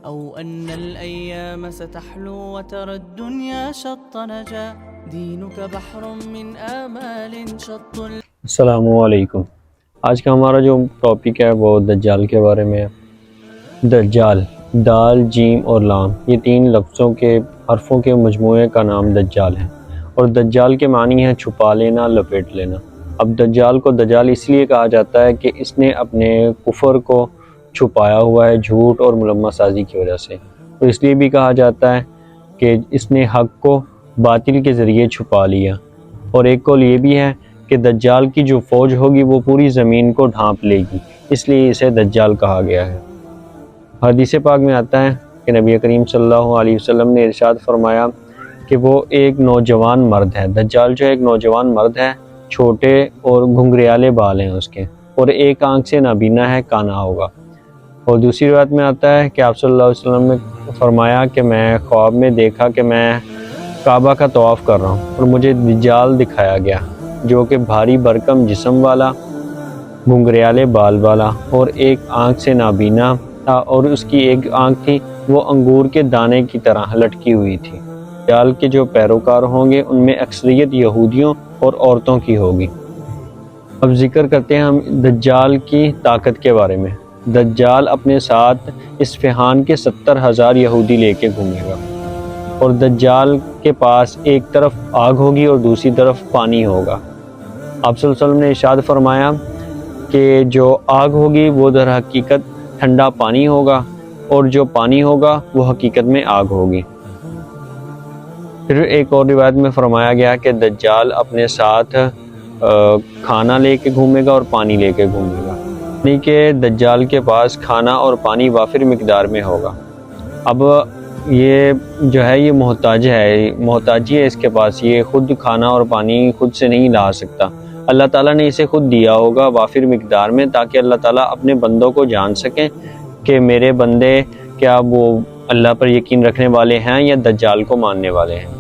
أو أن الأيام ستحلو وترى الدنيا شط نجا دينك بحر من آمال شط. السلام علیکم۔ آج کا ہمارا جو ٹاپک ہے وہ دجال کے بارے میں ہے۔ دجال، دال، جیم اور لام، یہ تین لفظوں کے حرفوں کے مجموعے کا نام دجال ہے، اور دجال کے معنی ہے چھپا لینا، لپیٹ لینا۔ اب دجال کو دجال اس لیے کہا جاتا ہے کہ اس نے اپنے کفر کو چھپایا ہوا ہے جھوٹ اور ملمہ سازی کی وجہ سے، اور اس لیے بھی کہا جاتا ہے کہ اس نے حق کو باطل کے ذریعے چھپا لیا۔ اور ایک قول یہ بھی ہے کہ دجال کی جو فوج ہوگی وہ پوری زمین کو ڈھانپ لے گی، اس لیے اسے دجال کہا گیا ہے۔ حدیث پاک میں آتا ہے کہ نبی کریم صلی اللہ علیہ وسلم نے ارشاد فرمایا کہ وہ ایک نوجوان مرد ہے۔ دجال جو ایک نوجوان مرد ہے، چھوٹے اور گھنگریالے بال ہیں اس کے، اور ایک آنکھ سے نابینا ہے، کانا ہوگا۔ اور دوسری روایت میں آتا ہے کہ آپ صلی اللہ علیہ وسلم نے فرمایا کہ میں خواب میں دیکھا کہ میں کعبہ کا طواف کر رہا ہوں، اور مجھے دجال دکھایا گیا جو کہ بھاری بھرکم جسم والا، گھنگریالے بال والا اور ایک آنکھ سے نابینا تھا، اور اس کی ایک آنکھ تھی وہ انگور کے دانے کی طرح لٹکی ہوئی تھی۔ دجال کے جو پیروکار ہوں گے ان میں اکثریت یہودیوں اور عورتوں کی ہوگی۔ اب ذکر کرتے ہیں ہم دجال کی طاقت کے بارے میں۔ دجال اپنے ساتھ اصفہان کے 70,000 یہودی لے کے گھومے گا، اور دجال کے پاس ایک طرف آگ ہوگی اور دوسری طرف پانی ہوگا۔ آپ صلی اللہ علیہ وسلم نے ارشاد فرمایا کہ جو آگ ہوگی وہ در حقیقت ٹھنڈا پانی ہوگا، اور جو پانی ہوگا وہ حقیقت میں آگ ہوگی۔ پھر ایک اور روایت میں فرمایا گیا کہ دجال اپنے ساتھ کھانا لے کے گھومے گا اور پانی لے کے گھومے گا، یعنی کہ دجال کے پاس کھانا اور پانی وافر مقدار میں ہوگا۔ اب یہ جو ہے یہ محتاجی ہے اس کے پاس، یہ خود کھانا اور پانی خود سے نہیں لا سکتا، اللہ تعالیٰ نے اسے خود دیا ہوگا وافر مقدار میں، تاکہ اللہ تعالیٰ اپنے بندوں کو جان سکیں کہ میرے بندے کیا وہ اللہ پر یقین رکھنے والے ہیں یا دجال کو ماننے والے ہیں۔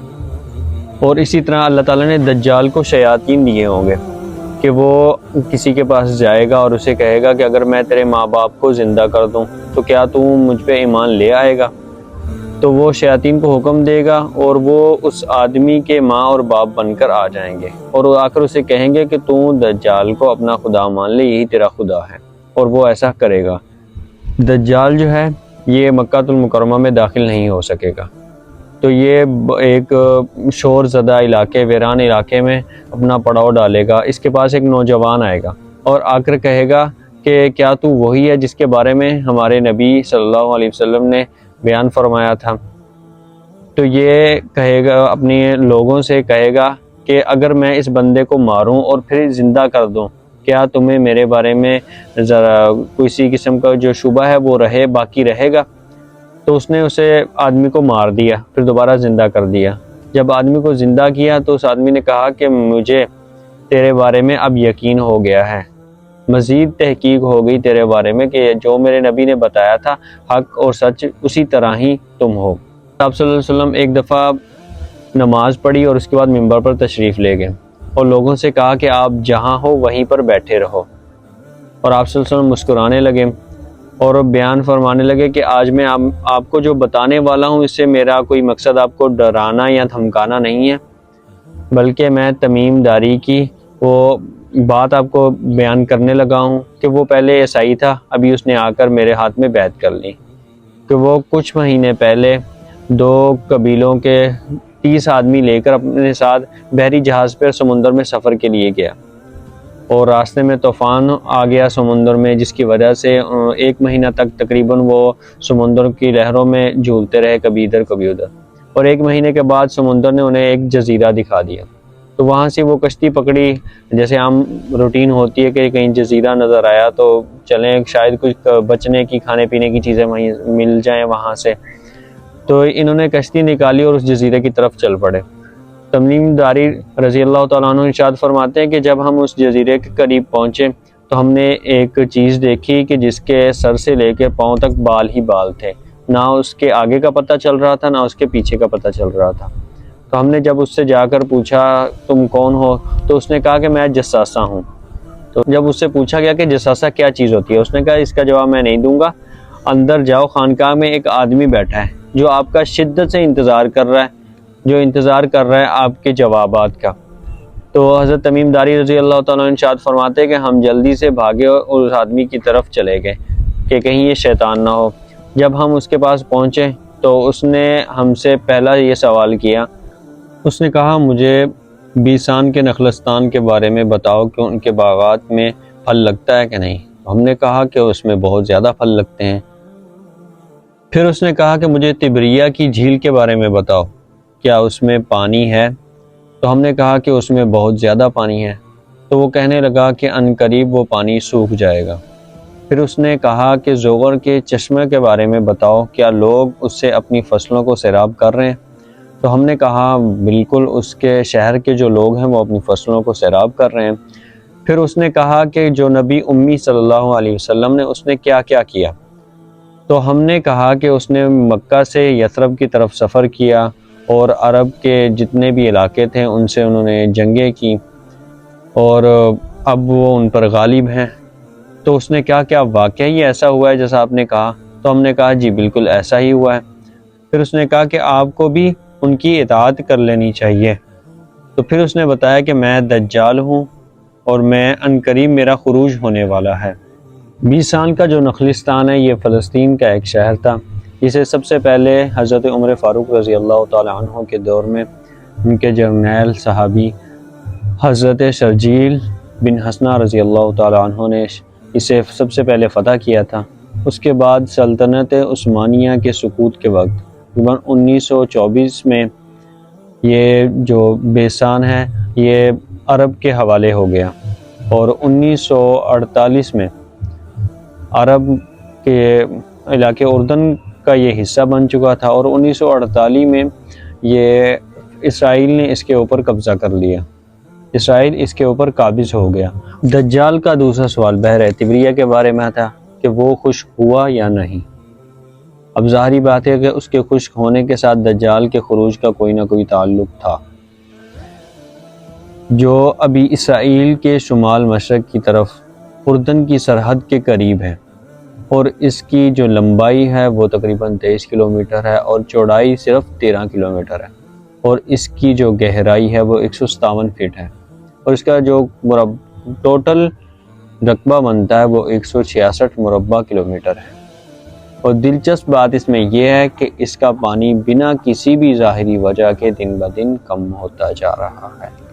اور اسی طرح اللہ تعالیٰ نے دجال کو شیاطین دیے ہوں گے کہ وہ کسی کے پاس جائے گا اور اسے کہے گا کہ اگر میں تیرے ماں باپ کو زندہ کر دوں تو کیا تو مجھ پہ ایمان لے آئے گا؟ تو وہ شیاطین کو حکم دے گا اور وہ اس آدمی کے ماں اور باپ بن کر آ جائیں گے، اور وہ آ کر اسے کہیں گے کہ تو دجال کو اپنا خدا مان لے، یہی تیرا خدا ہے، اور وہ ایسا کرے گا۔ دجال جو ہے یہ مکہ المکرمہ میں داخل نہیں ہو سکے گا، تو یہ ایک شور زدہ علاقے، ویران علاقے میں اپنا پڑاؤ ڈالے گا۔ اس کے پاس ایک نوجوان آئے گا اور آ کر کہے گا کہ کیا تو وہی ہے جس کے بارے میں ہمارے نبی صلی اللہ علیہ وسلم نے بیان فرمایا تھا؟ تو یہ کہے گا، اپنے لوگوں سے کہے گا کہ اگر میں اس بندے کو ماروں اور پھر زندہ کر دوں، کیا تمہیں میرے بارے میں ذرا کسی قسم کا جو شبہ ہے وہ باقی رہے گا؟ تو اس نے اسے آدمی کو مار دیا، پھر دوبارہ زندہ کر دیا۔ جب آدمی کو زندہ کیا تو اس آدمی نے کہا کہ مجھے تیرے بارے میں اب یقین ہو گیا ہے، مزید تحقیق ہو گئی تیرے بارے میں کہ جو میرے نبی نے بتایا تھا حق اور سچ اسی طرح ہی تم ہو۔ آپ صلی اللہ علیہ وسلم ایک دفعہ نماز پڑھی اور اس کے بعد ممبر پر تشریف لے گئے اور لوگوں سے کہا کہ آپ جہاں ہو وہیں پر بیٹھے رہو، اور آپ صلی اللہ علیہ وسلم مسکرانے لگے اور بیان فرمانے لگے کہ آج میں آپ کو جو بتانے والا ہوں اس سے میرا کوئی مقصد آپ کو ڈرانا یا دھمکانا نہیں ہے، بلکہ میں تمیم داری کی وہ بات آپ کو بیان کرنے لگا ہوں کہ وہ پہلے عیسائی تھا، ابھی اس نے آ کر میرے ہاتھ میں بیعت کر لی، کہ وہ کچھ مہینے پہلے 2 قبیلوں کے 30 آدمی لے کر اپنے ساتھ بحری جہاز پر سمندر میں سفر کے لیے گیا، اور راستے میں طوفان آ گیا سمندر میں، جس کی وجہ سے 1 مہینہ تک تقریباً وہ سمندر کی لہروں میں جھولتے رہے، کبھی ادھر کبھی ادھر، اور 1 مہینے کے بعد سمندر نے انہیں ایک جزیرہ دکھا دیا، تو وہاں سے وہ کشتی پکڑی، جیسے عام روٹین ہوتی ہے کہ کہیں جزیرہ نظر آیا تو چلیں شاید کچھ بچنے کی کھانے پینے کی چیزیں وہیں مل جائیں وہاں سے، تو انہوں نے کشتی نکالی اور اس جزیرے کی طرف چل پڑے۔ تمیم داری رضی اللہ تعالیٰ عنہ ارشاد فرماتے ہیں کہ جب ہم اس جزیرے کے قریب پہنچے تو ہم نے ایک چیز دیکھی کہ جس کے سر سے لے کے پاؤں تک بال ہی بال تھے، نہ اس کے آگے کا پتہ چل رہا تھا نہ اس کے پیچھے کا پتہ چل رہا تھا۔ تو ہم نے جب اس سے جا کر پوچھا تم کون ہو، تو اس نے کہا کہ میں جساسہ ہوں۔ تو جب اس سے پوچھا گیا کہ جساسہ کیا چیز ہوتی ہے، اس نے کہا اس کا جواب میں نہیں دوں گا، اندر جاؤ، خانقاہ میں ایک آدمی بیٹھا ہے جو آپ کا شدت سے انتظار کر رہا ہے آپ کے جوابات کا۔ تو حضرت تمیم داری رضی اللہ تعالیٰ عنہ ارشاد فرماتے ہیں کہ ہم جلدی سے بھاگے اور اس آدمی کی طرف چلے گئے کہ کہیں یہ شیطان نہ ہو۔ جب ہم اس کے پاس پہنچے تو اس نے ہم سے پہلا یہ سوال کیا، اس نے کہا مجھے بیسان کے نخلستان کے بارے میں بتاؤ کہ ان کے باغات میں پھل لگتا ہے کہ نہیں۔ ہم نے کہا کہ اس میں بہت زیادہ پھل لگتے ہیں۔ پھر اس نے کہا کہ مجھے تبریہ کی جھیل کے بارے میں بتاؤ، کیا اس میں پانی ہے؟ تو ہم نے کہا کہ اس میں بہت زیادہ پانی ہے۔ تو وہ کہنے لگا کہ ان قریب وہ پانی سوکھ جائے گا۔ پھر اس نے کہا کہ زوغر کے چشمے کے بارے میں بتاؤ، کیا لوگ اس سے اپنی فصلوں کو سیراب کر رہے ہیں؟ تو ہم نے کہا بالکل، اس کے شہر کے جو لوگ ہیں وہ اپنی فصلوں کو سیراب کر رہے ہیں۔ پھر اس نے کہا کہ جو نبی امی صلی اللہ علیہ وسلم نے اس نے کیا کیا کیا؟ تو ہم نے کہا کہ اس نے مکہ سے یثرب کی طرف سفر کیا اور عرب کے جتنے بھی علاقے تھے ان سے انہوں نے جنگیں کی اور اب وہ ان پر غالب ہیں۔ تو اس نے کیا کیا واقعہ یہ ایسا ہوا ہے جیسا آپ نے کہا؟ تو ہم نے کہا جی بالکل ایسا ہی ہوا ہے۔ پھر اس نے کہا کہ آپ کو بھی ان کی اطاعت کر لینی چاہیے۔ تو پھر اس نے بتایا کہ میں دجال ہوں اور میں عنقریب میرا خروج ہونے والا ہے۔ بیسان کا جو نخلستان ہے یہ فلسطین کا ایک شہر تھا، جسے سب سے پہلے حضرت عمر فاروق رضی اللہ تعالیٰ عنہ کے دور میں ان کے جرنیل صحابی حضرت شرجیل بن حسنہ رضی اللہ تعالیٰ عنہ نے اسے سب سے پہلے فتح کیا تھا۔ اس کے بعد سلطنت عثمانیہ کے سقوط کے وقت 1924 میں یہ جو بیسان ہے یہ عرب کے حوالے ہو گیا اور 1948 میں عرب کے علاقے اردن کا یہ حصہ بن چکا تھا اور 1948 میں یہ اسرائیل نے اس کے اوپر قبضہ کر لیا، اسرائیل اس کے اوپر قابض ہو گیا۔ دجال کا دوسرا سوال بحر تبریہ کے بارے میں تھا کہ وہ خشک ہوا یا نہیں۔ اب ظاہری بات ہے کہ اس کے خشک ہونے کے ساتھ دجال کے خروج کا کوئی نہ کوئی تعلق تھا، جو ابھی اسرائیل کے شمال مشرق کی طرف اردن کی سرحد کے قریب ہے اور اس کی جو لمبائی ہے وہ تقریباً 23 کلومیٹر ہے اور چوڑائی صرف 13 کلومیٹر ہے اور اس کی جو گہرائی ہے وہ 157 فٹ ہے اور اس کا جو ٹوٹل رقبہ بنتا ہے وہ 166 مربع کلومیٹر ہے۔ اور دلچسپ بات اس میں یہ ہے کہ اس کا پانی بنا کسی بھی ظاہری وجہ کے دن بدن کم ہوتا جا رہا ہے۔